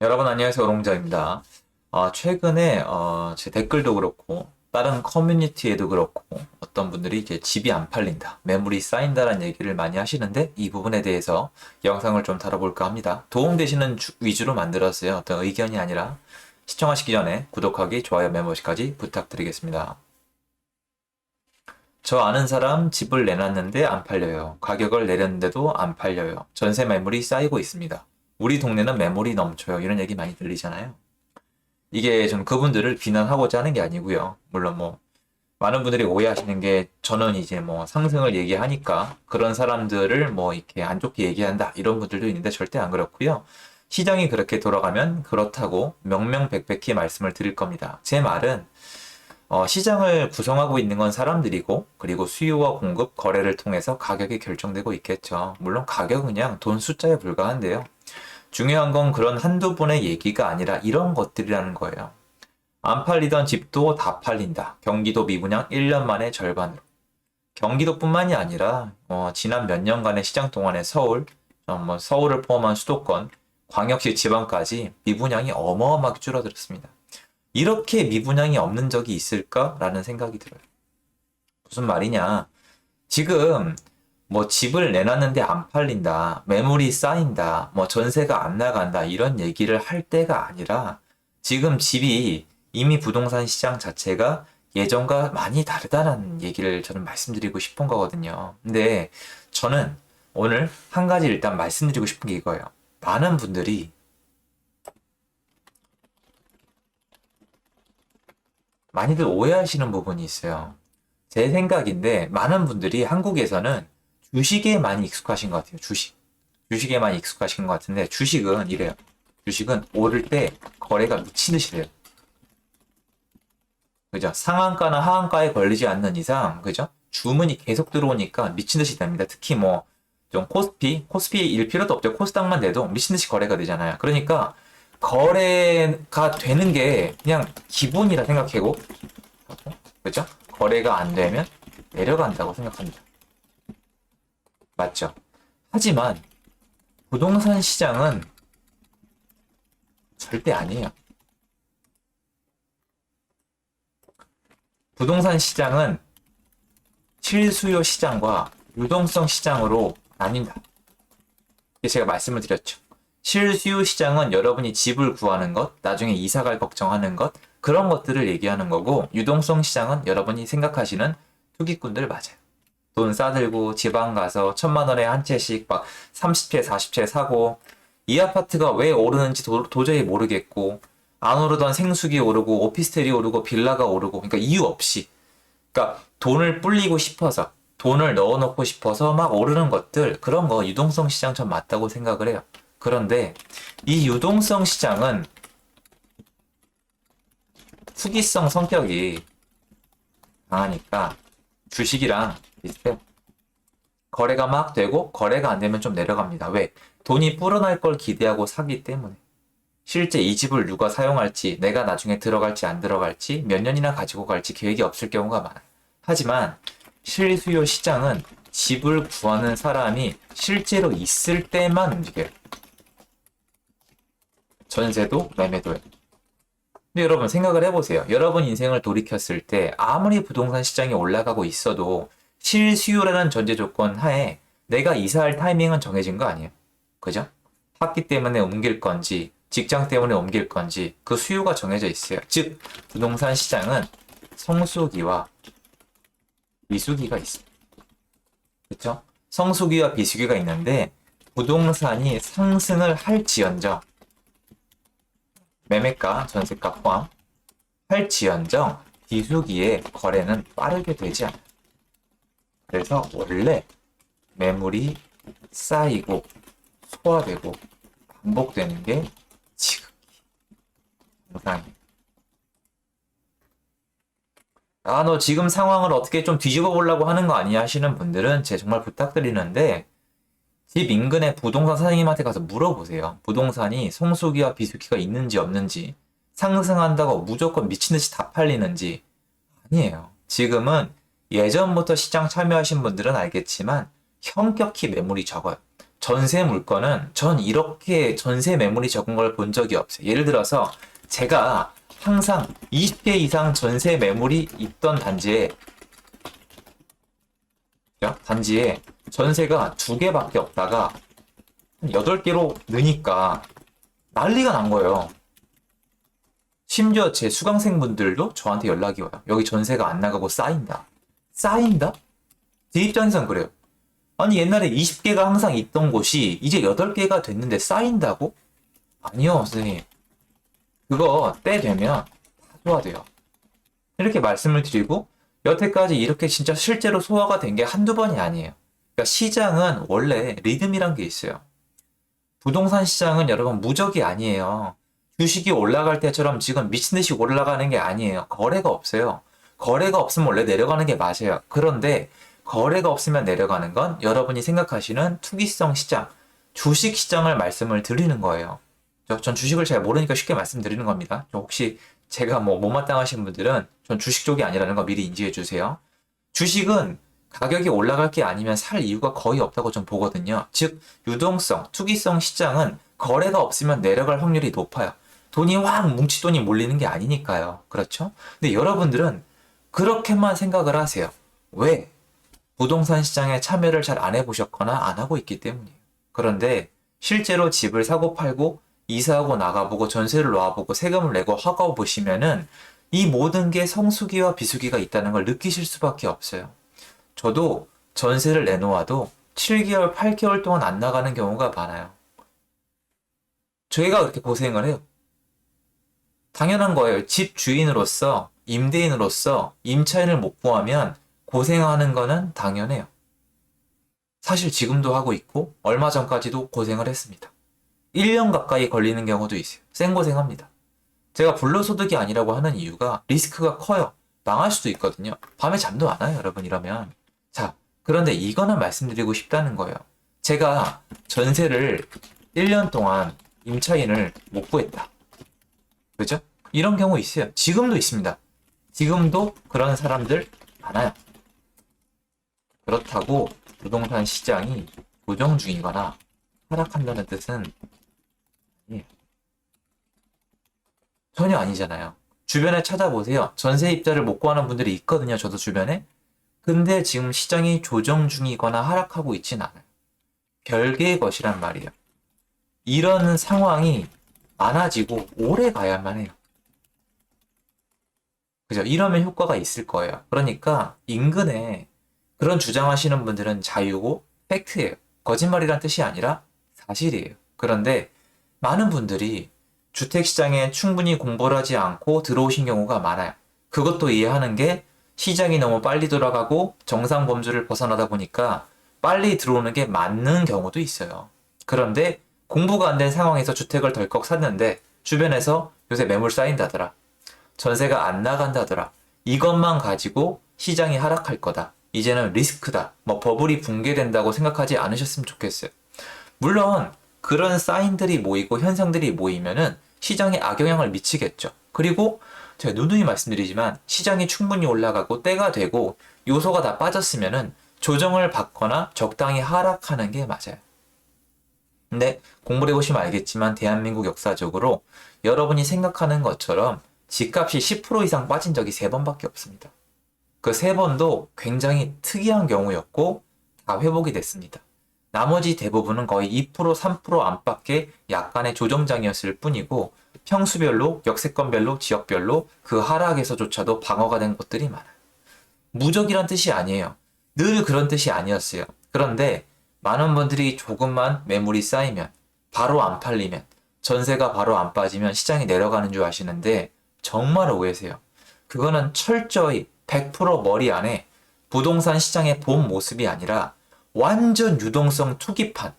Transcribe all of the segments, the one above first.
여러분 안녕하세요. 오롱자입니다. 최근에 제 댓글도 그렇고 다른 커뮤니티에도 그렇고 어떤 분들이 이제 집이 안 팔린다, 매물이 쌓인다라는 얘기를 많이 하시는데 이 부분에 대해서 영상을 좀 다뤄볼까 합니다. 도움되시는 위주로 만들었어요. 어떤 의견이 아니라 시청하시기 전에 구독하기, 좋아요, 메모시까지 부탁드리겠습니다. 저 아는 사람 집을 내놨는데 안 팔려요. 가격을 내렸는데도 안 팔려요. 전세 매물이 쌓이고 있습니다. 우리 동네는 매물이 넘쳐요. 이런 얘기 많이 들리잖아요. 이게 좀 그분들을 비난하고자 하는 게 아니고요. 물론 뭐 많은 분들이 오해하시는 게 저는 이제 뭐 상승을 얘기하니까 그런 사람들을 뭐 이렇게 안 좋게 얘기한다 이런 분들도 있는데 절대 안 그렇고요. 시장이 그렇게 돌아가면 그렇다고 명명백백히 말씀을 드릴 겁니다. 제 말은 시장을 구성하고 있는 건 사람들이고 그리고 수요와 공급, 거래를 통해서 가격이 결정되고 있겠죠. 물론 가격은 그냥 돈 숫자에 불과한데요. 중요한 건 그런 한두 번의 얘기가 아니라 이런 것들이라는 거예요. 안 팔리던 집도 다 팔린다. 경기도 미분양 1년 만에 절반으로. 경기도뿐만이 아니라 지난 몇 년간의 시장 동안에 서울을 포함한 수도권, 광역시 지방까지 미분양이 어마어마하게 줄어들었습니다. 이렇게 미분양이 없는 적이 있을까라는 생각이 들어요. 무슨 말이냐? 지금 뭐 집을 내놨는데 안 팔린다, 매물이 쌓인다, 뭐 전세가 안 나간다, 이런 얘기를 할 때가 아니라 지금 집이 이미 부동산 시장 자체가 예전과 많이 다르다는 얘기를 저는 말씀드리고 싶은 거거든요. 근데 저는 오늘 한 가지 일단 말씀드리고 싶은 게 이거예요. 많은 분들이 많이들 오해하시는 부분이 있어요. 제 생각인데 많은 분들이 한국에서는 주식에 많이 익숙하신 것 같아요. 주식에 많이 익숙하신 것 같은데 주식은 이래요. 주식은 오를 때 거래가 미친 듯이 돼요. 그죠? 상한가나 하한가에 걸리지 않는 이상, 그죠? 주문이 계속 들어오니까 미친 듯이 됩니다. 특히 뭐 좀 코스피에 일 필요도 없죠. 코스닥만 돼도 미친 듯이 거래가 되잖아요. 그러니까 거래가 되는 게 그냥 기본이라 생각하고, 그죠? 거래가 안 되면 내려간다고 생각합니다. 맞죠? 하지만 부동산 시장은 절대 아니에요. 부동산 시장은 실수요 시장과 유동성 시장으로 나뉜다. 제가 말씀을 드렸죠. 실수요 시장은 여러분이 집을 구하는 것, 나중에 이사갈 걱정하는 것, 그런 것들을 얘기하는 거고, 유동성 시장은 여러분이 생각하시는 투기꾼들 맞아요. 돈 싸들고 지방 가서 1,000만 원에 한 채씩 막 30채, 40채 사고, 이 아파트가 왜 오르는지 도저히 모르겠고, 안 오르던 생수기 오르고, 오피스텔이 오르고, 빌라가 오르고, 그러니까 이유 없이. 그러니까 돈을 불리고 싶어서, 돈을 넣어놓고 싶어서 막 오르는 것들, 그런 거 유동성 시장 전 맞다고 생각을 해요. 그런데 이 유동성 시장은 투기성 성격이 강하니까 주식이랑 비슷해요. 거래가 막 되고 거래가 안 되면 좀 내려갑니다. 왜? 돈이 불어날 걸 기대하고 사기 때문에. 실제 이 집을 누가 사용할지, 내가 나중에 들어갈지 안 들어갈지, 몇 년이나 가지고 갈지 계획이 없을 경우가 많아요. 하지만 실수요 시장은 집을 구하는 사람이 실제로 있을 때만 움직여요. 전세도 매매도요. 근데 여러분 생각을 해보세요. 여러분 인생을 돌이켰을 때 아무리 부동산 시장이 올라가고 있어도 실수요라는 전제 조건 하에 내가 이사할 타이밍은 정해진 거 아니에요. 그죠? 학기 때문에 옮길 건지 직장 때문에 옮길 건지 그 수요가 정해져 있어요. 즉 부동산 시장은 성수기와 비수기가 있어요. 그렇죠? 성수기와 비수기가 있는데 부동산이 상승을 할지언정 매매가, 전세가 포함 할지언정 비수기에 거래는 빠르게 되지 않아요. 그래서 원래 매물이 쌓이고 소화되고 반복되는 게 지극히 정상이에요. 너 지금 상황을 어떻게 좀 뒤집어 보려고 하는 거 아니야 하시는 분들은 제 정말 부탁드리는데 집 인근의 부동산 사장님한테 가서 물어보세요. 부동산이 성수기와 비수기가 있는지 없는지, 상승한다고 무조건 미친 듯이 다 팔리는지. 아니에요. 지금은 예전부터 시장 참여하신 분들은 알겠지만 형격히 매물이 적어요. 전세 물건은 전 이렇게 전세 매물이 적은 걸 본 적이 없어요. 예를 들어서 제가 항상 20개 이상 전세 매물이 있던 단지에 전세가 2개밖에 없다가 8개로 느니까 난리가 난 거예요. 심지어 제 수강생분들도 저한테 연락이 와요. 여기 전세가 안 나가고 쌓인다. 쌓인다? 제 입장에선 그래요. 아니 옛날에 20개가 항상 있던 곳이 이제 8개가 됐는데 쌓인다고? 아니요, 선생님. 그거 때 되면 다 소화돼요. 이렇게 말씀을 드리고 여태까지 이렇게 진짜 실제로 소화가 된 게 한두 번이 아니에요. 그러니까 시장은 원래 리듬이란 게 있어요. 부동산 시장은 여러분 무적이 아니에요. 주식이 올라갈 때처럼 지금 미친 듯이 올라가는 게 아니에요. 거래가 없어요. 거래가 없으면 원래 내려가는 게 맞아요. 그런데 거래가 없으면 내려가는 건 여러분이 생각하시는 투기성 시장, 주식 시장을 말씀을 드리는 거예요. 전 주식을 잘 모르니까 쉽게 말씀드리는 겁니다. 혹시 제가 못마땅하신 분들은 전 주식 쪽이 아니라는 거 미리 인지해 주세요. 주식은 가격이 올라갈 게 아니면 살 이유가 거의 없다고 전 보거든요. 즉, 유동성, 투기성 시장은 거래가 없으면 내려갈 확률이 높아요. 돈이 확 뭉치돈이 몰리는 게 아니니까요. 그렇죠? 근데 여러분들은 그렇게만 생각을 하세요. 왜? 부동산 시장에 참여를 잘 안 해보셨거나 안 하고 있기 때문이에요. 그런데 실제로 집을 사고 팔고 이사하고 나가보고 전세를 놓아보고 세금을 내고 허가 보시면은 이 모든 게 성수기와 비수기가 있다는 걸 느끼실 수밖에 없어요. 저도 전세를 내놓아도 7개월, 8개월 동안 안 나가는 경우가 많아요. 저희가 그렇게 고생을 해요. 당연한 거예요. 집 주인으로서, 임대인으로서 임차인을 못 구하면 고생하는 거는 당연해요. 사실 지금도 하고 있고 얼마 전까지도 고생을 했습니다. 1년 가까이 걸리는 경우도 있어요. 생고생합니다. 제가 불로소득이 아니라고 하는 이유가 리스크가 커요. 망할 수도 있거든요. 밤에 잠도 안 와요, 여러분 이러면. 자, 그런데 이거는 말씀드리고 싶다는 거예요. 제가 전세를 1년 동안 임차인을 못 구했다. 그죠? 이런 경우 있어요. 지금도 있습니다. 지금도 그런 사람들 많아요. 그렇다고 부동산 시장이 조정 중이거나 하락한다는 뜻은 아니에요. 전혀 아니잖아요. 주변에 찾아보세요. 전세 입자를 못 구하는 분들이 있거든요. 저도 주변에. 근데 지금 시장이 조정 중이거나 하락하고 있진 않아요. 별개의 것이란 말이에요. 이런 상황이 많아지고 오래 가야만 해요. 그죠? 이러면 효과가 있을 거예요. 그러니까 인근에 그런 주장하시는 분들은 자유고 팩트예요. 거짓말이란 뜻이 아니라 사실이에요. 그런데 많은 분들이 주택시장에 충분히 공부를 하지 않고 들어오신 경우가 많아요. 그것도 이해하는 게 시장이 너무 빨리 돌아가고 정상 범주를 벗어나다 보니까 빨리 들어오는 게 맞는 경우도 있어요. 그런데 공부가 안 된 상황에서 주택을 덜컥 샀는데 주변에서 요새 매물 쌓인다더라. 전세가 안 나간다더라. 이것만 가지고 시장이 하락할 거다. 이제는 리스크다. 버블이 붕괴된다고 생각하지 않으셨으면 좋겠어요. 물론 그런 사인들이 모이고 현상들이 모이면은 시장에 악영향을 미치겠죠. 그리고 제가 누누이 말씀드리지만 시장이 충분히 올라가고 때가 되고 요소가 다 빠졌으면은 조정을 받거나 적당히 하락하는 게 맞아요. 근데 공부를 해보시면 알겠지만 대한민국 역사적으로 여러분이 생각하는 것처럼 집값이 10% 이상 빠진 적이 3번밖에 없습니다. 그 3번도 굉장히 특이한 경우였고 다 회복이 됐습니다. 나머지 대부분은 거의 2%, 3% 안팎의 약간의 조정장이었을 뿐이고 평수별로, 역세권별로, 지역별로 그 하락에서조차도 방어가 된 곳들이 많아요. 무적이란 뜻이 아니에요. 늘 그런 뜻이 아니었어요. 그런데 많은 분들이 조금만 매물이 쌓이면, 바로 안 팔리면, 전세가 바로 안 빠지면 시장이 내려가는 줄 아시는데 정말 오해세요. 그거는 철저히 100% 머리 안에 부동산 시장의 본 모습이 아니라 완전 유동성 투기판,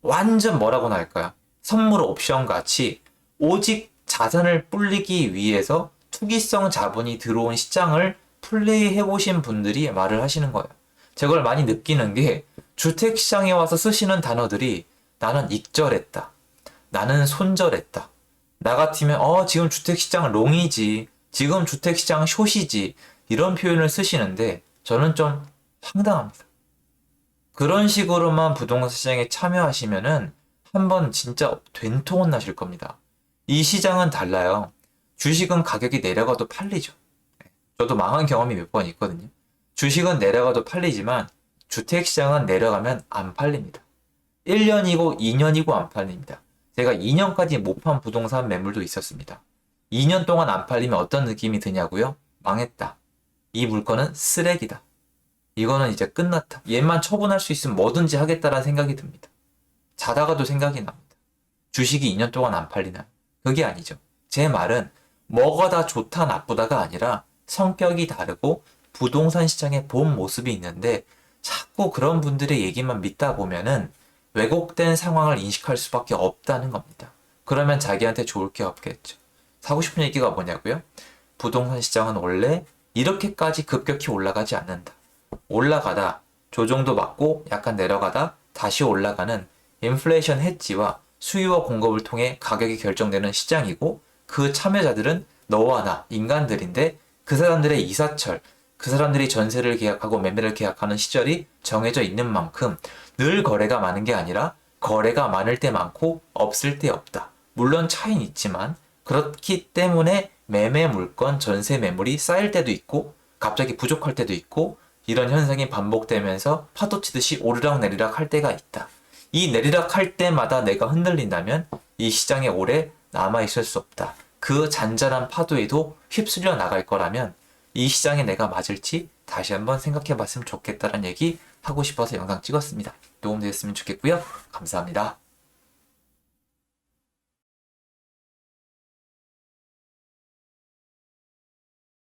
완전 뭐라고나 할까요? 선물 옵션 같이 오직 자산을 불리기 위해서 투기성 자본이 들어온 시장을 플레이해보신 분들이 말을 하시는 거예요. 저걸 많이 느끼는 게 주택시장에 와서 쓰시는 단어들이 나는 익절했다. 나는 손절했다. 나 같으면 지금 주택시장 롱이지. 지금 주택시장 숏이지. 이런 표현을 쓰시는데 저는 좀 황당합니다. 그런 식으로만 부동산 시장에 참여하시면은 한번 진짜 된통은 나실 겁니다. 이 시장은 달라요. 주식은 가격이 내려가도 팔리죠. 저도 망한 경험이 몇 번 있거든요. 주식은 내려가도 팔리지만 주택시장은 내려가면 안 팔립니다. 1년이고 2년이고 안 팔립니다. 제가 2년까지 못 판 부동산 매물도 있었습니다. 2년 동안 안 팔리면 어떤 느낌이 드냐고요? 망했다. 이 물건은 쓰레기다. 이거는 이제 끝났다. 얘만 처분할 수 있으면 뭐든지 하겠다라는 생각이 듭니다. 자다가도 생각이 납니다. 주식이 2년 동안 안 팔리나요? 그게 아니죠. 제 말은 뭐가 다 좋다 나쁘다가 아니라 성격이 다르고 부동산 시장의 본 모습이 있는데 자꾸 그런 분들의 얘기만 믿다 보면은 왜곡된 상황을 인식할 수밖에 없다는 겁니다. 그러면 자기한테 좋을 게 없겠죠. 사고 싶은 얘기가 뭐냐고요? 부동산 시장은 원래 이렇게까지 급격히 올라가지 않는다. 올라가다 조정도 받고 약간 내려가다 다시 올라가는 인플레이션 헤지와 수요와 공급을 통해 가격이 결정되는 시장이고 그 참여자들은 너와 나 인간들인데 그 사람들의 이사철, 그 사람들이 전세를 계약하고 매매를 계약하는 시절이 정해져 있는 만큼 늘 거래가 많은 게 아니라 거래가 많을 때 많고 없을 때 없다. 물론 차이는 있지만 그렇기 때문에 매매 물건, 전세 매물이 쌓일 때도 있고 갑자기 부족할 때도 있고 이런 현상이 반복되면서 파도 치듯이 오르락 내리락 할 때가 있다. 이 내리락 할 때마다 내가 흔들린다면 이 시장에 오래 남아있을 수 없다. 그 잔잔한 파도에도 휩쓸려 나갈 거라면 이 시장에 내가 맞을지 다시 한번 생각해 봤으면 좋겠다는 얘기 하고 싶어서 영상 찍었습니다. 도움되셨으면 좋겠고요. 감사합니다.